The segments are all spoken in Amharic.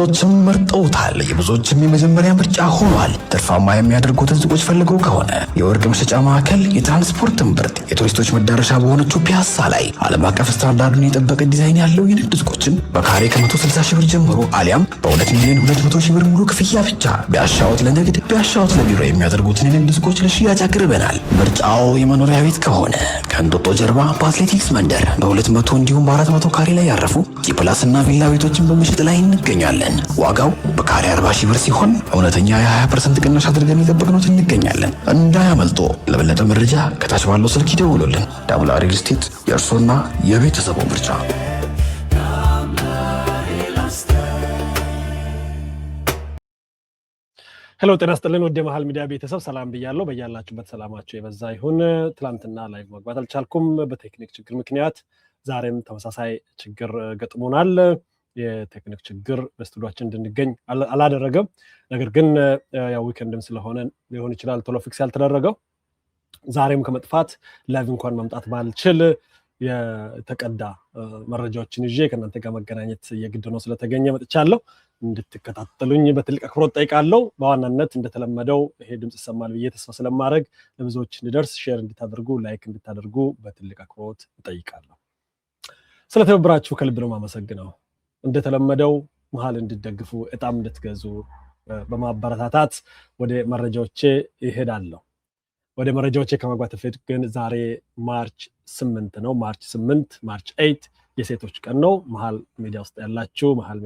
ብዙዎችም መርጠውታል። የብዙዎችም የመጀመሪያ ምርጫ ሆኗል። ትርፋማ የሚያደርጉትን ሱቆች ፈልገው ከሆነ የወርቅ መሸጫ ማዕከል፣ የትራንስፖርት እምብርት፣ የቱሪስቶች መዳረሻ በሆነችው ፒያሳ ላይ ዓለም አቀፍ ስታንዳርዱን የጠበቀ ዲዛይን ያለው የንግድ ሱቆችን በካሬ ከ160 ሺህ ብር ጀምሮ አሊያም በ2 ሚሊዮን 200 ሺህ ብር ሙሉ ክፍያ ብቻ ቢያሻውት ለንግድ ቢያሻውት ለቢሮ የሚያደርጉትን የንግድ ሱቆች ለሽያጭ አቅርበናል። ምርጫው የመኖሪያ ቤት ከሆነ ከእንጦጦ ጀርባ በአትሌቲክስ መንደር በ200 እንዲሁም በ400 ካሬ ላይ ያረፉ ጂ+ እና ቪላ ቤቶችን በመሸጥ ላይ እንገኛለን። ዋጋው በካሬ 40 ሺህ ብር ሲሆን እውነተኛ የ20% ቅናሽ አድርገን የጠበቅነው እንገኛለን። እንዳያመልጦ። ለበለጠ መረጃ ከታች ባለው ስልክ ይደውሉልን። ዳብላ ሪል ስቴት የእርሶና የቤተሰቡ ምርጫ። ሄሎ ጤና ይስጥልን ወደ መሃል ሚዲያ ቤተሰብ ሰላም ብያለሁ። በያላችሁበት ሰላማችሁ የበዛ ይሁን። ትላንትና ላይቭ መግባት አልቻልኩም በቴክኒክ ችግር ምክንያት። ዛሬም ተመሳሳይ ችግር ገጥሞናል። የቴክኒክ ችግር በስቱዲዮአችን እንድንገኝ አላደረገም። ነገር ግን ያው ዊኬንድም ስለሆነ ሊሆን ይችላል ቶሎ ፊክስ ያልተደረገው። ዛሬም ከመጥፋት ላይቭ እንኳን መምጣት ባልችል የተቀዳ መረጃዎችን ይዤ ከእናንተ ጋር መገናኘት የግድ ነው ስለተገኘ መጥቻለሁ። እንድትከታተሉኝ በትልቅ አክብሮት ጠይቃለሁ። በዋናነት እንደተለመደው ይሄ ድምጽ ይሰማል ብዬ ተስፋ ስለማድረግ ለብዙዎች እንዲደርስ ሼር እንድታደርጉ ላይክ እንድታደርጉ በትልቅ አክብሮት ጠይቃለሁ። ስለተባበራችሁ ከልብ ነው የማመሰግነው። እንደተለመደው መሃል እንድትደግፉ እጣም እንድትገዙ በማበረታታት ወደ መረጃዎቼ ይሄዳለሁ። ወደ መረጃዎቼ ከመግባት በፊት ግን ዛሬ ማርች 8 ነው። ማርች 8 የሴቶች ቀን ነው። መሃል ሚዲያ ውስጥ ያላችሁ መሃል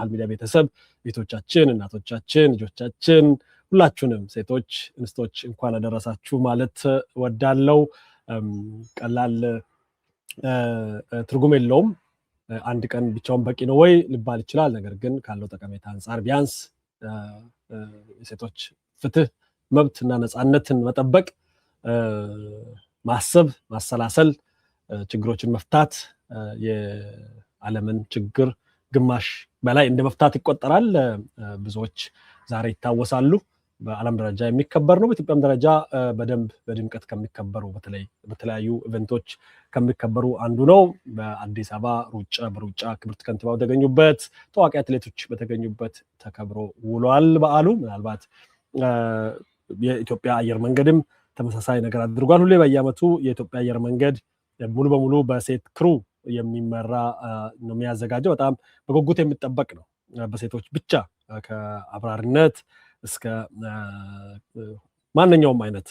ሚዲያ ቤተሰብ ቤቶቻችን፣ እናቶቻችን፣ ልጆቻችን ሁላችሁንም ሴቶች እንስቶች እንኳን አደረሳችሁ ማለት ወዳለው። ቀላል ትርጉም የለውም። አንድ ቀን ብቻውን በቂ ነው ወይ ሊባል ይችላል። ነገር ግን ካለው ጠቀሜታ አንፃር ቢያንስ የሴቶች ፍትህ፣ መብት እና ነፃነትን መጠበቅ፣ ማሰብ፣ ማሰላሰል፣ ችግሮችን መፍታት የዓለምን ችግር ግማሽ በላይ እንደ መፍታት ይቆጠራል። ብዙዎች ዛሬ ይታወሳሉ። በዓለም ደረጃ የሚከበር ነው። በኢትዮጵያም ደረጃ በደንብ በድምቀት ከሚከበሩ በተለያዩ ኢቨንቶች ከሚከበሩ አንዱ ነው። በአዲስ አበባ በሩጫ ክብርት ከንቲባው በተገኙበት፣ ታዋቂ አትሌቶች በተገኙበት ተከብሮ ውሏል በዓሉ። ምናልባት የኢትዮጵያ አየር መንገድም ተመሳሳይ ነገር አድርጓል። ሁሌ በየዓመቱ የኢትዮጵያ አየር መንገድ ሙሉ በሙሉ በሴት ክሩ የሚመራ ነው የሚያዘጋጀው። በጣም በጉጉት የሚጠበቅ ነው። በሴቶች ብቻ ከአብራሪነት እስከ ማንኛውም አይነት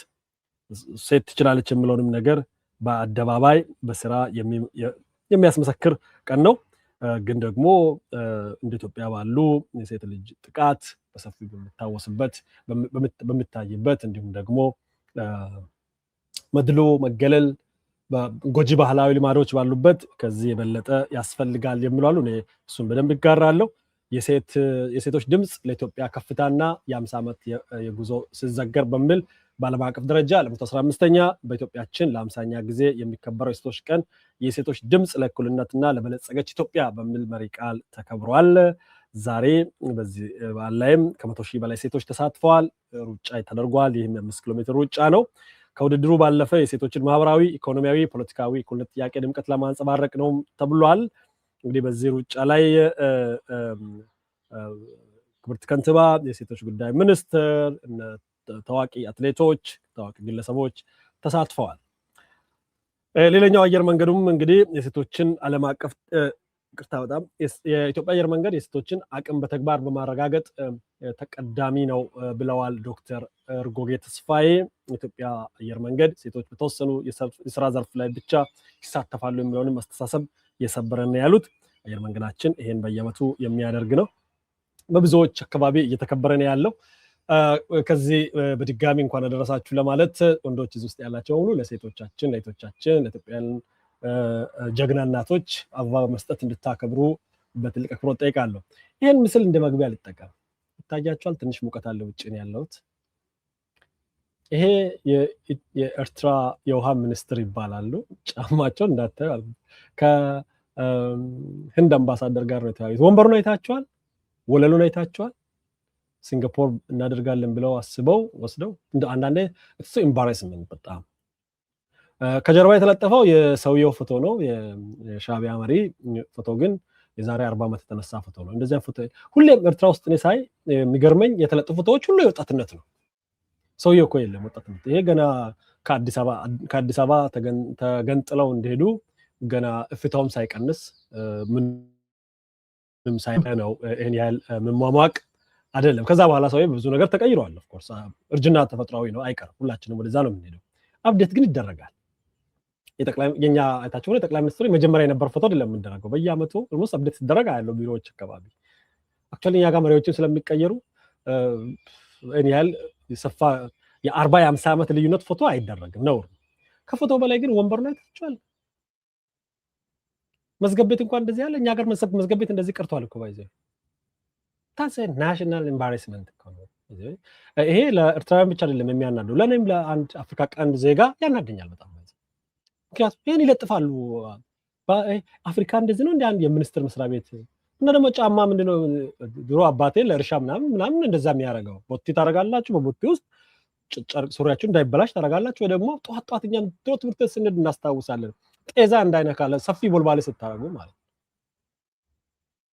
ሴት ትችላለች የሚለውንም ነገር በአደባባይ በስራ የሚያስመሰክር ቀን ነው። ግን ደግሞ እንደ ኢትዮጵያ ባሉ የሴት ልጅ ጥቃት በሰፊው በሚታወስበት በሚታይበት እንዲሁም ደግሞ መድሎ፣ መገለል፣ ጎጂ ባህላዊ ልማዶች ባሉበት ከዚህ የበለጠ ያስፈልጋል የሚሉ እኔ እሱን በደንብ ይጋራለሁ። የሴቶች ድምፅ ለኢትዮጵያ ከፍታና የ50 ዓመት የጉዞ ሲዘገር በሚል በዓለም አቀፍ ደረጃ ለ115ኛ በኢትዮጵያችን ለ50ኛ ጊዜ የሚከበረው የሴቶች ቀን የሴቶች ድምፅ ለእኩልነትና ለበለጸገች ኢትዮጵያ በሚል መሪ ቃል ተከብሯል። ዛሬ በዚህ በዓል ላይም ከ100 ሺህ በላይ ሴቶች ተሳትፈዋል። ሩጫ ተደርጓል። ይህም 5 ኪሎ ሜትር ሩጫ ነው። ከውድድሩ ባለፈ የሴቶችን ማህበራዊ፣ ኢኮኖሚያዊ፣ ፖለቲካዊ እኩልነት ጥያቄ ድምቀት ለማንጸባረቅ ነው ተብሏል። እንግዲህ በዚህ ሩጫ ላይ ክብርት ከንቲባ፣ የሴቶች ጉዳይ ሚኒስትር፣ ታዋቂ አትሌቶች፣ ታዋቂ ግለሰቦች ተሳትፈዋል። ሌላኛው አየር መንገዱም እንግዲህ የሴቶችን ዓለም አቀፍ የኢትዮጵያ አየር መንገድ የሴቶችን አቅም በተግባር በማረጋገጥ ተቀዳሚ ነው ብለዋል ዶክተር እርጎጌ ተስፋዬ። የኢትዮጵያ አየር መንገድ ሴቶች በተወሰኑ የስራ ዘርፍ ላይ ብቻ ይሳተፋሉ የሚለውንም አስተሳሰብ የሰበረን ያሉት አየር መንገዳችን ይሄን በየዓመቱ የሚያደርግ ነው። በብዙዎች አካባቢ እየተከበረ ነው ያለው። ከዚህ በድጋሚ እንኳን አደረሳችሁ ለማለት ወንዶች እዚህ ውስጥ ያላቸው ሁሉ ለሴቶቻችን፣ ለእህቶቻችን፣ ለኢትዮጵያን ጀግና እናቶች አበባ በመስጠት እንድታከብሩ በትልቅ አክብሮት ጠይቃለሁ። ይሄን ምስል እንደ መግቢያ ልጠቀም። ይታያችኋል። ትንሽ ሙቀት አለ ውጭ ነው ያለሁት። ይሄ የኤርትራ የውሃ ሚኒስትር ይባላሉ። ጫማቸውን እንዳታዩ ከህንድ አምባሳደር ጋር ነው የተያዩት። ወንበሩን አይታችኋል። ወለሉን አይታችኋል። ሲንጋፖር እናደርጋለን ብለው አስበው ወስደው እንደ አንዳንዴ እሱ ኢምባራስመንት በጣም ከጀርባ የተለጠፈው የሰውየው ፎቶ ነው፣ የሻዕቢያ መሪ ፎቶ። ግን የዛሬ 40 ዓመት የተነሳ ፎቶ ነው። እንደዚያ ፎቶ ሁሌም ኤርትራ ውስጥ እኔ ሳይ የሚገርመኝ የተለጠፉ ፎቶዎች ሁሉ የወጣትነት ነው። ሰውየው እኮ የለም ወጣትነት። ይሄ ገና ከአዲስ አበባ ተገንጥለው እንደሄዱ ገና እፍታውም ሳይቀንስ ምንም ሳይነው ይሄን ያህል መሟሟቅ አይደለም። ከዛ በኋላ ሰውዬ ብዙ ነገር ተቀይሯል። ኦፍ ኮርስ እርጅና ተፈጥሯዊ ነው፣ አይቀርም። ሁላችንም ወደዛ ነው የምንሄደው። አፕዴት ግን ይደረጋል። የኛ አይታችሁ ነው ጠቅላይ ሚኒስትሩ መጀመሪያ የነበር ፎቶ አይደለም የምንደረገው። በየአመቱ ኦልሞስት አፕዴት ሲደረግ ያለው ቢሮዎች አካባቢ አክቹዋሊ እኛ ጋር መሪዎችን ስለሚቀየሩ እኔ ያህል የሰፋ የ40 የ50 ዓመት ልዩነት ፎቶ አይደረግም ነው። ከፎቶ በላይ ግን ወንበር ላይ ተጫዋል። መዝገብ ቤት እንኳን እንደዚህ ያለ እኛ ጋር መዝገብ ቤት እንደዚህ ቀርቷል እኮ ባይዘው ታስ ናሽናል ኤምባራስመንት እኮ ነው። ይሄ ለኤርትራውያን ብቻ አይደለም የሚያናደው፣ ለኔም ለአንድ አፍሪካ ቀንድ ዜጋ ያናደኛል በጣም። ምክንያቱም ይሄን ይለጥፋሉ። አፍሪካ እንደዚህ ነው እንደ አንድ የሚኒስትር መስሪያ ቤት እና ደግሞ ጫማ ምንድነው ድሮ አባቴ ለእርሻ ምናምን እንደዛ የሚያደርገው ቦቲ ታረጋላችሁ፣ በቦቲ ውስጥ ጨርቅ ሱሪያችሁ እንዳይበላሽ ታረጋላችሁ። ወይ ደግሞ ጧት እኛም ድሮ ትምህርት ቤት ስንሄድ እናስታውሳለን፣ ጤዛ እንዳይነካለ ሰፊ ቦልባሌ ስታረጉ ማለት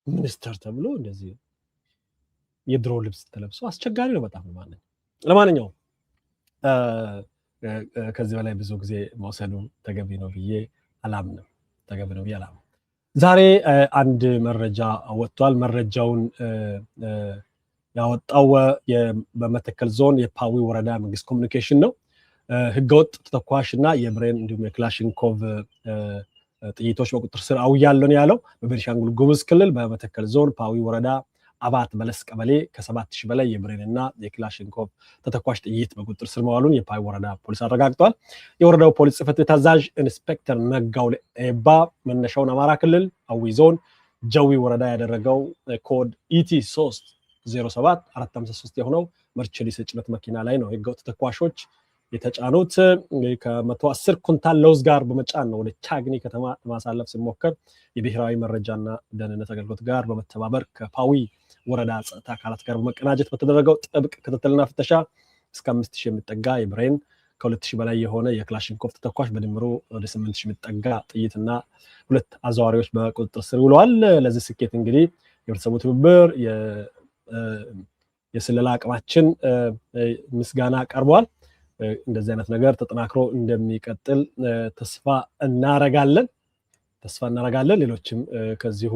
ሚኒስተር ተብሎ እንደዚህ የድሮ ልብስ ተለብሶ አስቸጋሪ ነው በጣም ማለት። ለማንኛውም ከዚህ በላይ ብዙ ጊዜ መውሰዱ ተገቢ ነው ብዬ አላምንም። ዛሬ አንድ መረጃ ወጥቷል። መረጃውን ያወጣው በመተከል ዞን የፓዊ ወረዳ መንግስት ኮሚኒኬሽን ነው። ህገወጥ ተተኳሽና የብሬን እንዲሁም የክላሽንኮቭ ጥይቶች በቁጥጥር ስር አውያለሁ ነው ያለው። በቤኒሻንጉል ጉሙዝ ክልል በመተከል ዞን ፓዊ ወረዳ አባት በለስ ቀበሌ ከ7000 በላይ የብሬንና የክላሽንኮቭ ተተኳሽ ጥይት በቁጥጥር ስር መዋሉን የፓዊ ወረዳ ፖሊስ አረጋግጧል። የወረዳው ፖሊስ ጽሕፈት ቤት አዛዥ ኢንስፔክተር ነጋው ኤባ መነሻውን አማራ ክልል አዊ ዞን ጀዊ ወረዳ ያደረገው ኮድ ኢቲ 307 453 የሆነው መርቸዲስ የጭነት መኪና ላይ ነው ህገወጥ ተተኳሾች የተጫኑት። ከ110 ኩንታል ለውዝ ጋር በመጫን ነው ወደ ቻግኒ ከተማ ለማሳለፍ ሲሞከር የብሔራዊ መረጃና ደህንነት አገልግሎት ጋር በመተባበር ከፓዊ ወረዳ ጸጥታ አካላት ጋር በመቀናጀት በተደረገው ጥብቅ ክትትልና ፍተሻ እስከ 5000 የሚጠጋ የብሬን ከ2000 በላይ የሆነ የክላሽንኮቭ ተተኳሽ በድምሩ ወደ 8000 የሚጠጋ ጥይትና 2 አዘዋሪዎች በቁጥጥር ስር ውለዋል። ለዚህ ስኬት እንግዲህ የህብረተሰቡ ትብብር የስለላ አቅማችን ምስጋና ቀርቧል። እንደዚህ አይነት ነገር ተጠናክሮ እንደሚቀጥል ተስፋ እናረጋለን። ሌሎችም ከዚሁ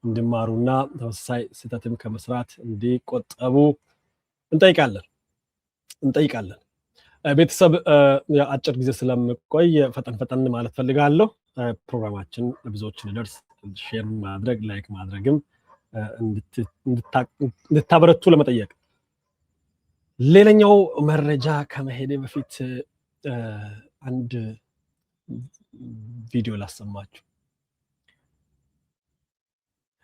እንዲማሩና ተመሳሳይ ስህተትም ከመስራት እንዲቆጠቡ እንጠይቃለን። ቤተሰብ አጭር ጊዜ ስለምቆይ ፈጠን ማለት ፈልጋለሁ። ፕሮግራማችን ለብዙዎች እንዲደርስ ሼር ማድረግ፣ ላይክ ማድረግም እንድታበረቱ ለመጠየቅ። ሌላኛው መረጃ ከመሄዴ በፊት አንድ ቪዲዮ ላሰማችሁ።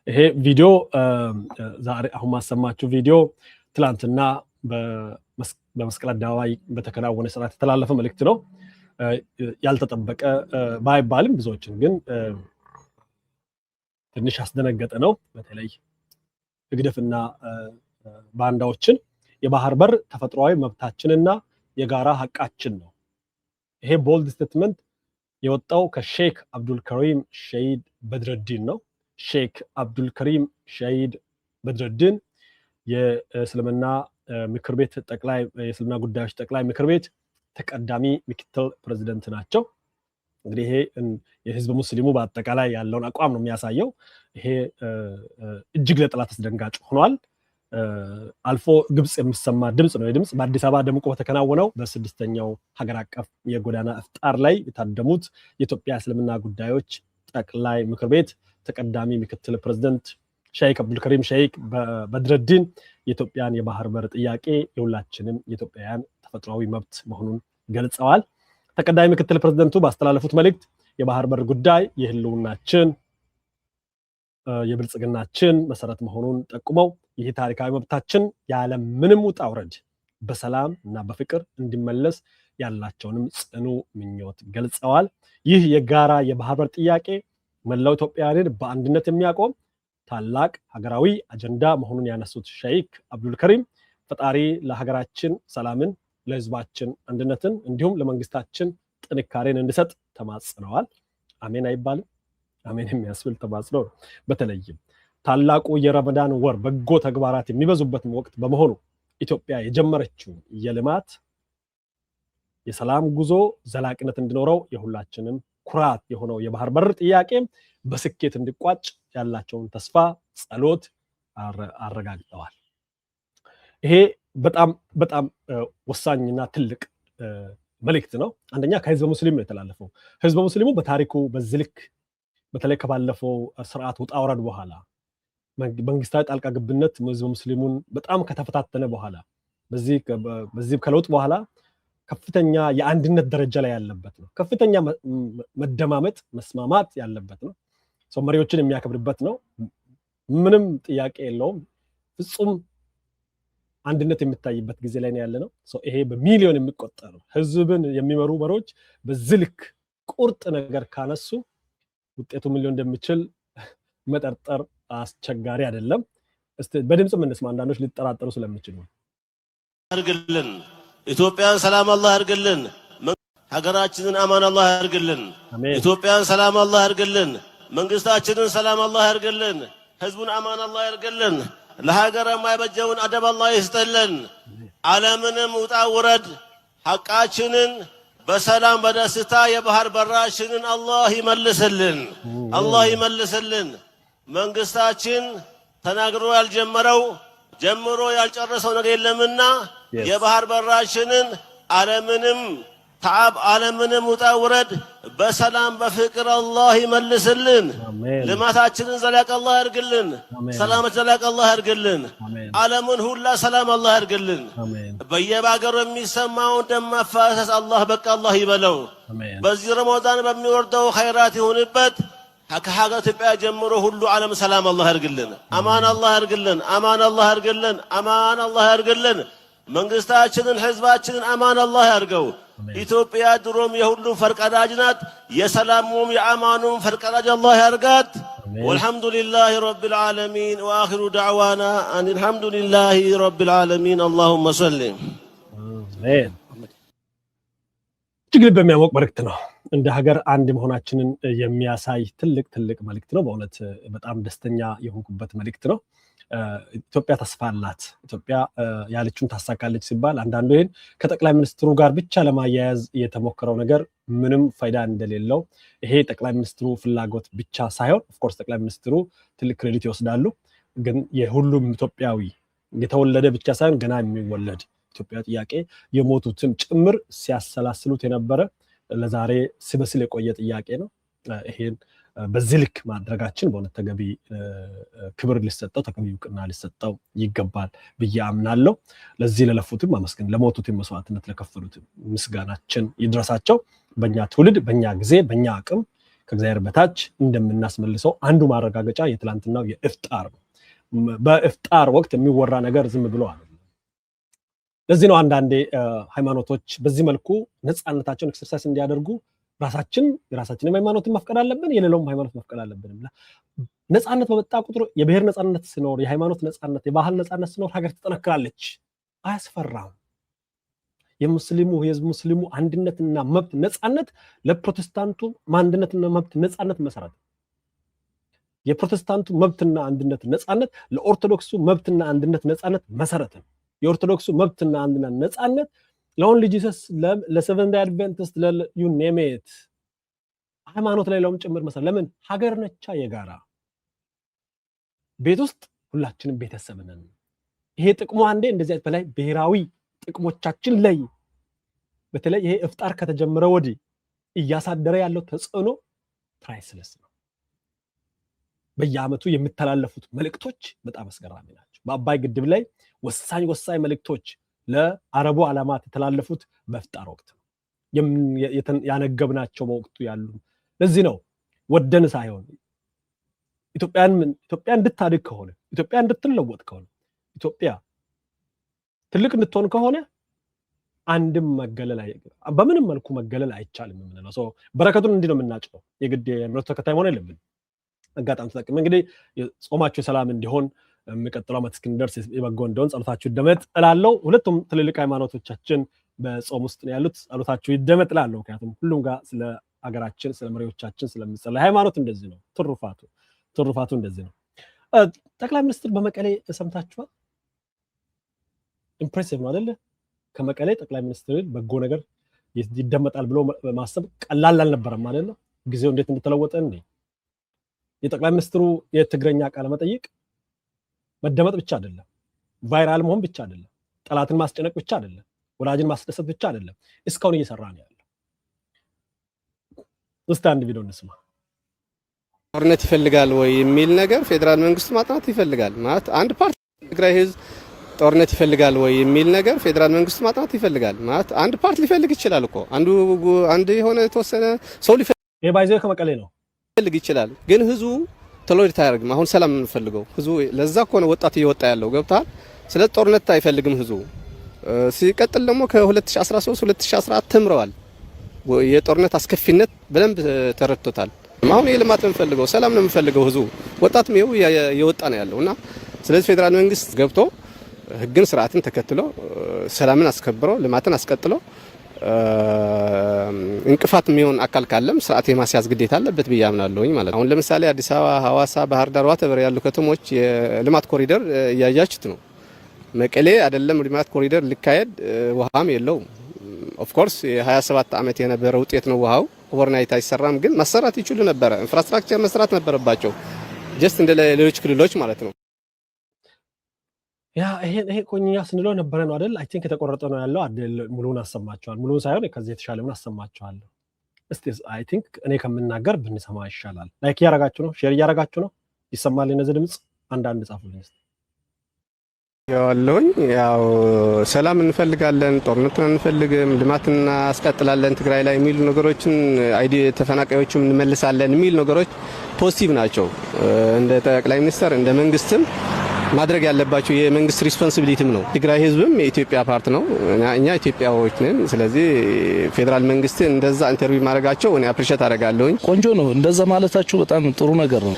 ይሄ ቪዲዮ ዛሬ አሁን ማሰማችሁ ቪዲዮ ትላንትና በመስቀል አደባባይ በተከናወነ ስርዓት የተላለፈ መልእክት ነው። ያልተጠበቀ ባይባልም ብዙዎችን ግን ትንሽ ያስደነገጠ ነው። በተለይ ህግደፍና ባንዳዎችን የባህር በር ተፈጥሯዊ መብታችንና የጋራ ሀቃችን ነው። ይሄ ቦልድ ስቴትመንት የወጣው ከሼክ አብዱልከሪም ሸሂድ በድረዲን ነው። ሼክ አብዱልከሪም ሸሂድ በድረዲን የእስልምና ምክር ቤት የእስልምና ጉዳዮች ጠቅላይ ምክር ቤት ተቀዳሚ ምክትል ፕሬዝዳንት ናቸው። እንግዲህ ይሄ የህዝብ ሙስሊሙ በአጠቃላይ ያለውን አቋም ነው የሚያሳየው። ይሄ እጅግ ለጠላት አስደንጋጭ ሆኗል። አልፎ ግብጽ የሚሰማ ድምጽ ነው። የድምጽ በአዲስ አበባ ደምቆ በተከናወነው በ6ኛው ሀገር አቀፍ የጎዳና ኢፍጣር ላይ የታደሙት የኢትዮጵያ እስልምና ጉዳዮች ጠቅላይ ምክር ቤት ተቀዳሚ ምክትል ፕሬዝዳንት ሼክ አብዱልከሪም ሸሂድ በድረዲን የኢትዮጵያን የባህር በር ጥያቄ የሁላችንም የኢትዮጵያውያን ተፈጥሯዊ መብት መሆኑን ገልጸዋል። ተቀዳሚ ምክትል ፕሬዝዳንቱ ባስተላለፉት መልእክት የባህር በር ጉዳይ የህልውናችን የብልጽግናችን መሰረት መሆኑን ጠቁመው ይህ ታሪካዊ መብታችን ያለ ምንም ውጣ ውረድ በሰላም እና በፍቅር እንዲመለስ ያላቸውንም ጽኑ ምኞት ገልጸዋል። ይህ የጋራ የባህር በር ጥያቄ መላው ኢትዮጵያውያንን በአንድነት የሚያቆም ታላቅ ሀገራዊ አጀንዳ መሆኑን ያነሱት ሼክ አብዱልከሪም ፈጣሪ ለሀገራችን ሰላምን፣ ለህዝባችን አንድነትን እንዲሁም ለመንግስታችን ጥንካሬን እንዲሰጥ ተማጽነዋል። አሜን አይባልም? አሜን የሚያስብል ተማጽኖ ነው። በተለይም ታላቁ የረመዳን ወር በጎ ተግባራት የሚበዙበት ወቅት በመሆኑ ኢትዮጵያ የጀመረችው የልማት የሰላም ጉዞ ዘላቂነት እንዲኖረው የሁላችንም ኩራት የሆነው የባህር በር ጥያቄ በስኬት እንዲቋጭ ያላቸውን ተስፋ ጸሎት አረጋግጠዋል። ይሄ በጣም ወሳኝና ትልቅ መልእክት ነው። አንደኛ ከህዝበ ሙስሊም ነው የተላለፈው። ህዝበ ሙስሊሙ በታሪኩ በዚህ ልክ በተለይ ከባለፈው ስርዓት ውጣ ውረድ በኋላ መንግስታዊ ጣልቃ ገብነት ህዝበ ሙስሊሙን በጣም ከተፈታተነ በኋላ በዚህ ከለውጥ በኋላ ከፍተኛ የአንድነት ደረጃ ላይ ያለበት ነው። ከፍተኛ መደማመጥ መስማማት ያለበት ነው። ሰው መሪዎችን የሚያከብርበት ነው። ምንም ጥያቄ የለውም። ፍጹም አንድነት የሚታይበት ጊዜ ላይ ነው ያለነው። ይሄ በሚሊዮን የሚቆጠሩ ህዝብን የሚመሩ መሪዎች በዚህ ልክ ቁርጥ ነገር ካነሱ ውጤቱ ምን ሊሆን እንደሚችል መጠርጠር አስቸጋሪ አይደለም። እስቲ በድምጽ እንስማ፣ አንዳንዶች ሊጠራጠሩ ስለሚችሉ። አርግልን ኢትዮጵያን ሰላም አላህ ያርግልን። ሀገራችንን አማን አላህ ያርግልን። ኢትዮጵያን ሰላም አላህ ያርግልን። መንግስታችንን ሰላም አላህ ያርግልን። ህዝቡን አማን አላህ ያርግልን። ለሀገር የማይበጀውን አደብ አላህ ይስጥልን። ዓለምንም ውጣ ውረድ ሐቃችንን በሰላም በደስታ የባህር በራችንን አላህ ይመልስልን። አላህ ይመልስልን። መንግስታችን ተናግሮ ያልጀመረው ጀምሮ ያልጨረሰው ነገር የለምና የባህር በራችንን ዓለምንም ውጣ ውረድ በሰላም በፍቅር አላህ ይመልስልን። ልማታችንን ዘላቂ አላህ ያርግልን። ሰላማችን ዘላቂ አላህ ያርግልን። ዓለምን ሁላ ሰላም አላህ ያርግልን። በየባገሩ የሚሰማው ደም መፋሰስ አላህ በቃ አላህ ይበለው። በዚህ ረመዳን በሚወርደው ኸይራት ይሁንበት። ከሀገር ኢትዮጵያ ጀምሮ ሁሉ ዓለም ሰላም አላህ ያርግልን። አማን አላህ ያርግልን። አማን አላህ ያርግልን። አማን አላህ ያርግልን። መንግስታችንን ህዝባችንን አማን አላህ ያርገው። ኢትዮጵያ ድሮም የሁሉም ፈርቀዳጅ ናት። የሰላሙም የአማኑም ፈርቀዳጅ አላህ ያርጋት። ወልሐምዱሊላሂ ረቢል ዓለሚን ወአኺሩ ደዕዋና አን አልሐምዱሊላሂ ረቢል ዓለሚን አላሁመ ሰሊ። እጅግ ልብ የሚያሞቅ መልእክት ነው። እንደ ሀገር አንድ መሆናችንን የሚያሳይ ትልቅ መልእክት ነው። በእውነት በጣም ደስተኛ የሆንኩበት መልእክት ነው። ኢትዮጵያ ተስፋ አላት። ኢትዮጵያ ያለችውን ታሳካለች ሲባል አንዳንዱ ይሄን ከጠቅላይ ሚኒስትሩ ጋር ብቻ ለማያያዝ የተሞከረው ነገር ምንም ፋይዳ እንደሌለው፣ ይሄ ጠቅላይ ሚኒስትሩ ፍላጎት ብቻ ሳይሆን ኦፍኮርስ ጠቅላይ ሚኒስትሩ ትልቅ ክሬዲት ይወስዳሉ። ግን የሁሉም ኢትዮጵያዊ የተወለደ ብቻ ሳይሆን ገና የሚወለድ ኢትዮጵያ ጥያቄ የሞቱትን ጭምር ሲያሰላስሉት የነበረ ለዛሬ ሲበስል የቆየ ጥያቄ ነው። ይሄን በዚህ ልክ ማድረጋችን በእውነት ተገቢ ክብር ሊሰጠው ተገቢ እውቅና ሊሰጠው ይገባል ብዬ አምናለሁ። ለዚህ ለለፉትም ማመስገን፣ ለሞቱትም መስዋዕትነት ለከፈሉትም ምስጋናችን ይድረሳቸው። በእኛ ትውልድ በእኛ ጊዜ በእኛ አቅም ከእግዚአብሔር በታች እንደምናስመልሰው አንዱ ማረጋገጫ የትላንትናው የኢፍጣር ነው። በኢፍጣር ወቅት የሚወራ ነገር ዝም ብሎ አይደለም። ለዚህ ነው አንዳንዴ ሃይማኖቶች በዚህ መልኩ ነፃነታቸውን ኤክሰርሳይዝ እንዲያደርጉ የራሳችንን ሃይማኖትን መፍቀድ አለብን፣ የሌላውም ሃይማኖት መፍቀድ አለብን። ነፃነት በመጣ ቁጥር የብሔር ነፃነት ሲኖር፣ የሃይማኖት ነፃነት፣ የባህል ነፃነት ሲኖር ሀገር ትጠነክራለች። አያስፈራም። የህዝብ ሙስሊሙ አንድነትና መብት ነፃነት ለፕሮቴስታንቱ አንድነትና መብት ነፃነት መሰረት፣ የፕሮቴስታንቱ መብትና አንድነት ነፃነት ለኦርቶዶክሱ መብትና አንድነት ነፃነት መሰረት ነው። የኦርቶዶክሱ መብትና አንድነት ነፃነት ለኦንሊ ጂሰስ ለሰቨንዝ ዴይ አድቬንቲስት ዩ ኔም ኢት ሃይማኖት ላይ ለውም ጭምር መሰረት። ለምን ሀገር ነቻ የጋራ ቤት ውስጥ ሁላችንም ቤተሰብ ነን። ይሄ ጥቅሙ አንዴ እንደዚህ በላይ ብሔራዊ ጥቅሞቻችን ላይ በተለይ ይሄ ኢፍጣር ከተጀመረ ወዲህ እያሳደረ ያለው ተጽዕኖ ፕራይስለስ ነው። በየዓመቱ የሚተላለፉት መልእክቶች በጣም አስገራሚ ናቸው። በአባይ ግድብ ላይ ወሳኝ መልእክቶች ለአረቡ ዓለማት የተላለፉት በኢፍጣር ወቅት ነው ያነገብናቸው በወቅቱ ያሉ። ለዚህ ነው ወደን ሳይሆን ኢትዮጵያ እንድታድግ ከሆነ፣ ኢትዮጵያ እንድትለወጥ ከሆነ፣ ኢትዮጵያ ትልቅ እንድትሆን ከሆነ አንድም በምንም መልኩ መገለል አይቻልም የምንለው። በረከቱን እንዲህ ነው የምናጭለው። የግድ የእምነቱ ተከታይ መሆን የለብን። አጋጣሚ ተጠቅመን እንግዲህ ጾማችሁ ሰላም እንዲሆን የሚቀጥለው ዓመት እስክንደርስ የበጎ እንደሆን ጸሎታችሁ ይደመጥ እላለሁ። ሁለቱም ትልልቅ ሃይማኖቶቻችን በጾም ውስጥ ነው ያሉት። ጸሎታችሁ ይደመጥ እላለሁ። ምክንያቱም ሁሉም ጋር ስለ ሀገራችን፣ ስለ መሪዎቻችን ስለምንጸልይ ሃይማኖት እንደዚህ ነው። ትሩፋቱ እንደዚህ ነው። ጠቅላይ ሚኒስትር በመቀሌ ሰምታችኋል? ኢምፕሬሲቭ ነው አይደለ? ከመቀሌ ጠቅላይ ሚኒስትር በጎ ነገር ይደመጣል ብሎ ማሰብ ቀላል አልነበረም ማለት ነው። ጊዜው እንዴት እንደተለወጠ እንዴ! የጠቅላይ ሚኒስትሩ የትግረኛ ቃለ መጠይቅ መደመጥ ብቻ አይደለም፣ ቫይራል መሆን ብቻ አይደለም፣ ጠላትን ማስጨነቅ ብቻ አይደለም፣ ወላጅን ማስደሰት ብቻ አይደለም፣ እስካሁን እየሰራ ነው ያለው። እስቲ አንድ ቪዲዮ እንስማ። ጦርነት ይፈልጋል ወይ የሚል ነገር ፌደራል መንግስቱ ማጥናት ይፈልጋል ማለት አንድ ፓርቲ ትግራይ ህዝብ ጦርነት ይፈልጋል ወይ የሚል ነገር ፌደራል መንግስቱ ማጥናት ይፈልጋል ማለት አንድ ፓርቲ ሊፈልግ ይችላል እኮ አንድ የሆነ የተወሰነ ሰው ባይዘው ከመቀሌ ነው ሊፈልግ ይችላል። ግን ህዝቡ ቶሎሬት አያደርግም። አሁን ሰላም እንፈልገው ህዝቡ ለዛ እኮ ነው ወጣት እየወጣ ያለው ገብቷል። ስለ ጦርነት አይፈልግም ህዝቡ። ሲቀጥል ደግሞ ከ2013 2014 ተምረዋል። የጦርነት አስከፊነት በደንብ ተረድቶታል። አሁን የልማት ነው የምፈልገው፣ ሰላም ነው የምፈልገው ህዝቡ ወጣትም ይኸው የወጣ ነው ያለውና ስለዚህ ፌደራል መንግስት ገብቶ ህግን ስርዓትን ተከትሎ ሰላምን አስከብሮ ልማትን አስቀጥሎ እንቅፋት የሚሆን አካል ካለም ስርዓት የማስያዝ ግዴታ አለበት ብዬ አምናለሁኝ ማለት ነው። አሁን ለምሳሌ አዲስ አበባ፣ ሐዋሳ፣ ባህር ዳር ዋተበር ያሉ ከተሞች የልማት ኮሪደር እያያችሁት ነው። መቀሌ አይደለም ልማት ኮሪደር ሊካሄድ ውሃም የለውም። ኦፍ ኮርስ የ27 ዓመት የነበረ ውጤት ነው ውሃው ኦቨርናይት አይሰራም፣ ግን መሰራት ይችሉ ነበረ። ኢንፍራስትራክቸር መስራት ነበረባቸው ጀስት እንደ ሌሎች ክልሎች ማለት ነው። ያ ይሄ ቆኝኛ ስንለው ነበረ ነው አይደል? አይ ቲንክ የተቆረጠ ነው ያለው አይደል? ሙሉን አሰማቸዋል። ሙሉን ሳይሆን ከዚህ የተሻለውን አሰማቸዋለሁ። እስቲ አይ ቲንክ እኔ ከምናገር ብንሰማ ይሻላል። ላይክ እያረጋችሁ ነው፣ ሼር እያረጋችሁ ነው። ይሰማል እነዚህ ድምጽ? አንዳንድ ጻፉልኝ እስቲ። ያው ሰላም እንፈልጋለን፣ ጦርነትን አንፈልግም፣ ልማትን እናስቀጥላለን ትግራይ ላይ የሚሉ ነገሮችን ተፈናቃዮችም እንመልሳለን የሚሉ ነገሮች ፖዚቲቭ ናቸው። እንደ ጠቅላይ ሚኒስትር እንደ መንግስትም ማድረግ ያለባቸው የመንግስት ሪስፖንሲቢሊቲም ነው። ትግራይ ህዝብም የኢትዮጵያ ፓርት ነው፣ እኛ ኢትዮጵያዎች ነን። ስለዚህ ፌደራል መንግስት እንደዛ ኢንተርቪው ማድረጋቸው እኔ አፕሪሼት አደርጋለሁኝ። ቆንጆ ነው እንደዛ ማለታችሁ በጣም ጥሩ ነገር ነው።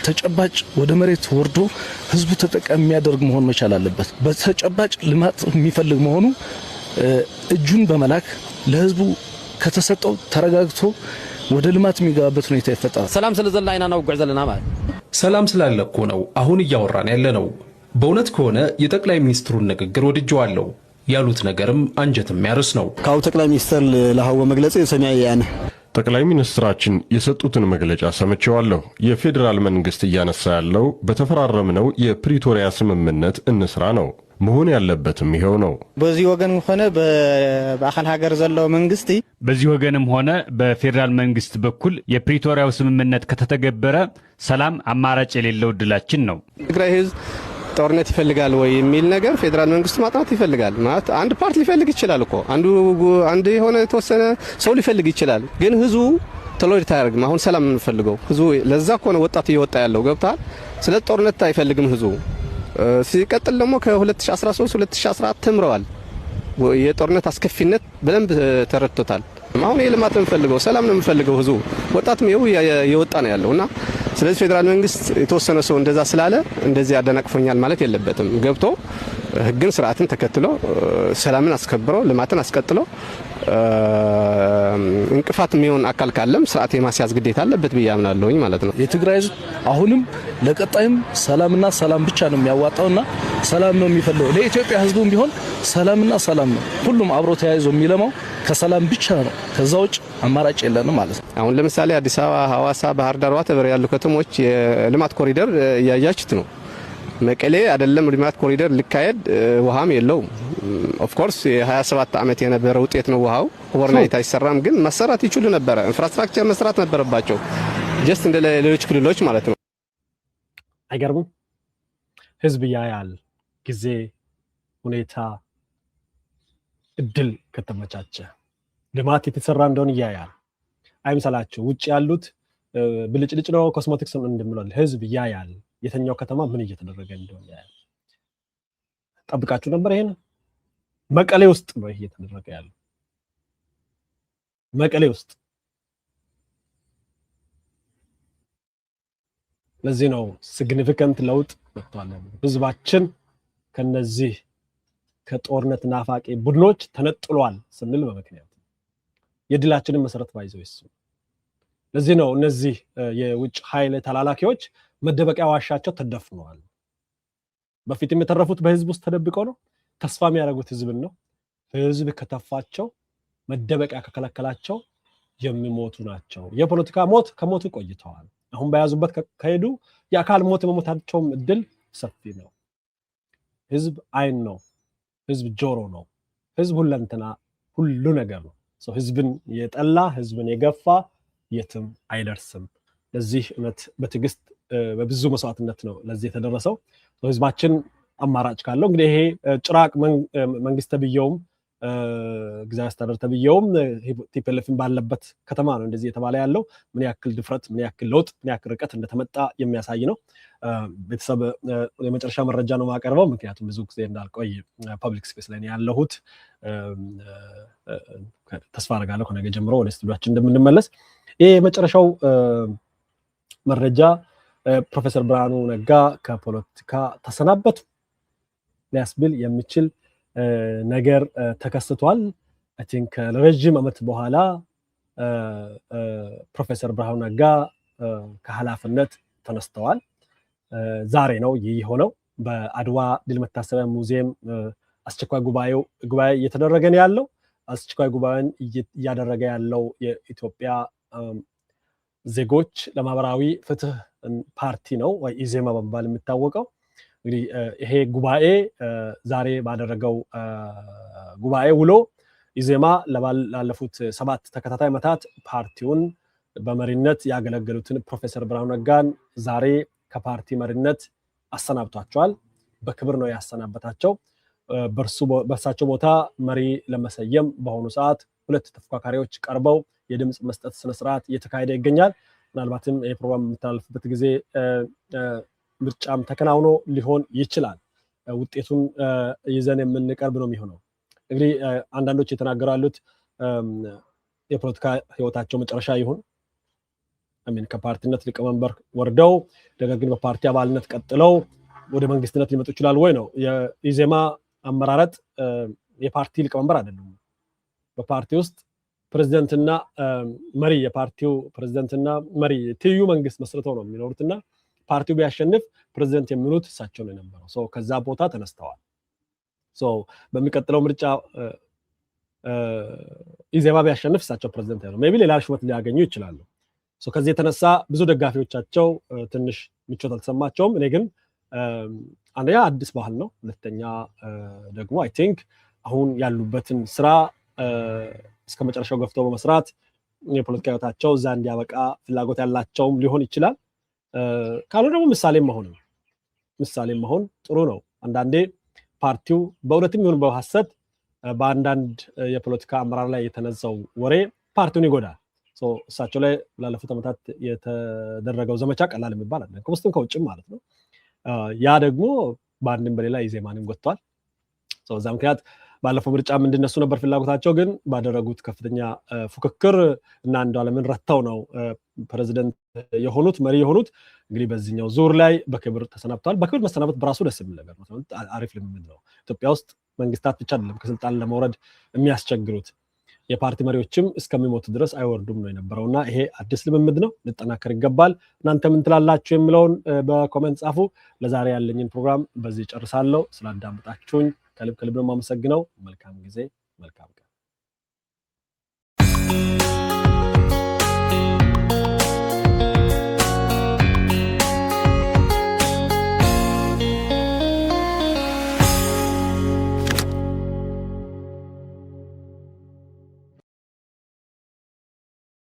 ተጨባጭ ወደ መሬት ወርዶ ህዝቡ ተጠቃሚ የሚያደርግ መሆን መቻል አለበት። በተጨባጭ ልማት የሚፈልግ መሆኑ እጁን በመላክ ለህዝቡ ከተሰጠው ተረጋግቶ ወደ ልማት የሚገባበት ሁኔታ ይፈጠራል። ሰላም ስለዘላ አይና ነው ጉዕ ዘለና ማለት ሰላም ስላለ እኮ ነው አሁን እያወራን ያለ ነው። በእውነት ከሆነ የጠቅላይ ሚኒስትሩን ንግግር ወድጄዋለሁ። ያሉት ነገርም አንጀት የሚያርስ ነው። ካው ጠቅላይ ሚኒስትር ለሃወ መግለጽ ሰማይ ያነ ጠቅላይ ሚኒስትራችን የሰጡትን መግለጫ ሰምቼዋለሁ። የፌዴራል መንግስት እያነሳ ያለው በተፈራረምነው የፕሪቶሪያ ስምምነት እንስራ ነው። መሆን ያለበትም ይሄው ነው። በዚህ ወገን ሆነ በአካል ሀገር ዘለው መንግስት በዚህ ወገንም ሆነ በፌዴራል መንግስት በኩል የፕሪቶሪያው ስምምነት ከተተገበረ ሰላም አማራጭ የሌለው ድላችን ነው። ትግራይ ህዝብ ጦርነት ይፈልጋል ወይ የሚል ነገር ፌደራል መንግስቱ ማጥናት ይፈልጋል ማለት አንድ ፓርቲ ሊፈልግ ይችላል እኮ አንድ የሆነ የተወሰነ ሰው ሊፈልግ ይችላል። ግን ህዝቡ ቶሎሬት አያደርግም። አሁን ሰላም እንፈልገው ህዝቡ ለዛ እኮ ነው ወጣት እየወጣ ያለው ገብቷል። ስለ ጦርነት አይፈልግም ህዝቡ። ሲቀጥል ደግሞ ከ2013 2014 ተምረዋል። የጦርነት አስከፊነት በደንብ ተረድቶታል። አሁን የልማት ነው የምፈልገው፣ ሰላም ነው የምፈልገው ህዝቡ ወጣትም ይኸው የወጣ ነው ያለውና ስለዚህ ፌደራል መንግስት የተወሰነ ሰው እንደዛ ስላለ እንደዚህ አደናቅፎኛል ማለት የለበትም። ገብቶ ህግን ስርዓትን ተከትሎ ሰላምን አስከብሮ ልማትን አስቀጥሎ እንቅፋት የሚሆን አካል ካለም ስርዓት የማስያዝ ግዴታ አለበት ብዬ አምናለሁኝ ማለት ነው። የትግራይ ህዝብ አሁንም ለቀጣይም ሰላምና ሰላም ብቻ ነው የሚያዋጣውና ሰላም ነው የሚፈልገው። ለኢትዮጵያ ህዝቡም ቢሆን ሰላምና ሰላም ነው። ሁሉም አብሮ ተያይዞ የሚለማው ከሰላም ብቻ ነው። ከዛ ውጭ አማራጭ የለንም ማለት ነው። አሁን ለምሳሌ አዲስ አበባ፣ ሐዋሳ፣ ባህር ዳር ዋተበር ያሉ ከተሞች የልማት ኮሪደር እያያችሁት ነው። መቀሌ አይደለም ልማት ኮሪደር ሊካሄድ ውሃም የለውም። ኦፍ ኮርስ የ27 ዓመት የነበረ ውጤት ነው ውሃው ኦቨርናይት አይሰራም፣ ግን መሰራት ይችሉ ነበረ። ኢንፍራስትራክቸር መስራት ነበረባቸው ጀስት እንደ ሌሎች ክልሎች ማለት ነው። አይገርምም? ህዝብ ያያል። ጊዜ፣ ሁኔታ፣ እድል ከተመቻቸ ልማት የተሰራ እንደሆነ ያያል። አይምሰላችሁ ውጭ ያሉት ብልጭልጭ ነው ኮስሞቲክስ እንደምሏል። ህዝብ ያያል የተኛው ከተማ ምን እየተደረገ እንደሆነ ያያል። ጠብቃችሁ ነበር ይሄን? መቀሌ ውስጥ ነው ይሄ እየተደረገ ያለው። መቀሌ ውስጥ ለዚህ ነው ሲግኒፊካንት ለውጥ መጥቷል። ህዝባችን ከነዚህ ከጦርነት ናፋቂ ቡድኖች ተነጥሏል ስንል በምክንያት የድላችንን መሰረት ባይዘው ይሱ። ለዚህ ነው እነዚህ የውጭ ኃይል ተላላኪዎች መደበቂያ ዋሻቸው ተደፍነዋል። በፊትም የተረፉት በህዝብ ውስጥ ተደብቀው ነው። ተስፋ የሚያደርጉት ህዝብን ነው። ህዝብ ከተፋቸው መደበቂያ ከከለከላቸው የሚሞቱ ናቸው። የፖለቲካ ሞት ከሞቱ ቆይተዋል። አሁን በያዙበት ከሄዱ የአካል ሞት የመሞታቸውም እድል ሰፊ ነው። ህዝብ አይን ነው። ህዝብ ጆሮ ነው። ህዝብ ሁለንተና ሁሉ ነገር ነው። ህዝብን የጠላ ህዝብን የገፋ የትም አይደርስም። ለዚህ እውነት በትዕግስት በብዙ መስዋዕትነት ነው ለዚህ የተደረሰው። ህዝባችን አማራጭ ካለው እንግዲህ ይሄ ጭራቅ መንግስት ተብየውም ግዛዊ አስተዳደር ተብየውም ቲፒኤልኤፍን ባለበት ከተማ ነው እንደዚህ የተባለ ያለው። ምን ያክል ድፍረት፣ ምን ያክል ለውጥ፣ ምን ያክል ርቀት እንደተመጣ የሚያሳይ ነው። ቤተሰብ የመጨረሻ መረጃ ነው ማቀርበው፣ ምክንያቱም ብዙ ጊዜ እንዳልቆይ ፐብሊክ ስፔስ ላይ ያለሁት። ተስፋ አደርጋለሁ ከነገ ጀምሮ ወደ ስቱዲዮአችን እንደምንመለስ። ይሄ የመጨረሻው መረጃ ፕሮፌሰር ብርሃኑ ነጋ ከፖለቲካ ተሰናበቱ ሊያስብል የሚችል ነገር ተከስቷል። አይ ቲንክ ለረጅም ዓመት በኋላ ፕሮፌሰር ብርሃኑ ነጋ ከኃላፊነት ተነስተዋል። ዛሬ ነው ይህ የሆነው። በአድዋ ድል መታሰቢያ ሙዚየም አስቸኳይ ጉባኤ እየተደረገ ነው ያለው። አስቸኳይ ጉባኤን እያደረገ ያለው የኢትዮጵያ ዜጎች ለማህበራዊ ፍትህ ፓርቲ ነው ወይ ኢዜማ በመባል የሚታወቀው። እንግዲህ ይሄ ጉባኤ ዛሬ ባደረገው ጉባኤ ውሎ ኢዜማ ላለፉት 7 ተከታታይ ዓመታት ፓርቲውን በመሪነት ያገለገሉትን ፕሮፌሰር ብርሃኑ ነጋን ዛሬ ከፓርቲ መሪነት አሰናብቷቸዋል። በክብር ነው ያሰናበታቸው። በእርሳቸው ቦታ መሪ ለመሰየም በአሁኑ ሰዓት 2 ተፎካካሪዎች ቀርበው የድምፅ መስጠት ስነስርዓት እየተካሄደ ይገኛል። ምናልባትም ይህ ፕሮግራም የምተላለፍበት ጊዜ ምርጫም ተከናውኖ ሊሆን ይችላል። ውጤቱን ይዘን የምንቀርብ ነው የሚሆነው። እንግዲህ አንዳንዶች የተናገሩ ያሉት የፖለቲካ ህይወታቸው መጨረሻ ይሁን ከፓርቲነት ሊቀመንበር ወርደው ነገር ግን በፓርቲ አባልነት ቀጥለው ወደ መንግስትነት ሊመጡ ይችላል ወይ ነው። የኢዜማ አመራረጥ የፓርቲ ሊቀመንበር አይደሉም። በፓርቲ ውስጥ ፕሬዝዳንትና መሪ፣ የፓርቲው ፕሬዝዳንትና መሪ ትይዩ መንግስት መስርተው ነው የሚኖሩትና ፓርቲው ቢያሸንፍ ፕሬዝዳንት የሚሉት እሳቸው ነው የነበረው። ከዛ ቦታ ተነስተዋል። በሚቀጥለው ምርጫ ኢዜማ ቢያሸንፍ እሳቸው ፕሬዝዳንት ነው። ሜይ ቢ ሌላ ሹመት ሊያገኙ ይችላሉ። ከዚህ የተነሳ ብዙ ደጋፊዎቻቸው ትንሽ ምቾት አልተሰማቸውም። እኔ ግን አንደኛ አዲስ ባህል ነው፣ ሁለተኛ ደግሞ አይ ቲንክ አሁን ያሉበትን ስራ እስከ መጨረሻው ገፍተው በመስራት የፖለቲካ ህይወታቸው እዛ እንዲያበቃ ፍላጎት ያላቸውም ሊሆን ይችላል። ካልሆነ ደግሞ ምሳሌ መሆን ጥሩ ነው። አንዳንዴ ፓርቲው በእውነትም ይሁን በሐሰት በአንዳንድ የፖለቲካ አመራር ላይ የተነዛው ወሬ ፓርቲውን ይጎዳል። እሳቸው ላይ ላለፉት ዓመታት የተደረገው ዘመቻ ቀላል የሚባል አለ፣ ከውስጥም ከውጭም ማለት ነው። ያ ደግሞ በአንድም በሌላ ኢዜማንም ጎድቷል። በዛ ምክንያት ባለፈው ምርጫም እንዲነሱ ነበር ፍላጎታቸው፣ ግን ባደረጉት ከፍተኛ ፉክክር እና አንዱዓለምን ረተው ነው ፕሬዝዳንት የሆኑት መሪ የሆኑት። እንግዲህ በዚህኛው ዙር ላይ በክብር ተሰናብተዋል። በክብር መሰናበት በራሱ ደስ የሚል ነገር ነው። አሪፍ ልምምድ ነው። ኢትዮጵያ ውስጥ መንግስታት ብቻ አይደለም ከስልጣን ለመውረድ የሚያስቸግሩት፣ የፓርቲ መሪዎችም እስከሚሞቱ ድረስ አይወርዱም ነው የነበረውና ይሄ አዲስ ልምምድ ነው፣ ሊጠናከር ይገባል። እናንተ ምን ትላላችሁ የሚለውን በኮሜንት ጻፉ። ለዛሬ ያለኝን ፕሮግራም በዚህ ጨርሳለሁ። ስላዳመጣችሁኝ ከልብ ነው የማመሰግነው። መልካም ጊዜ፣ መልካም ቀን።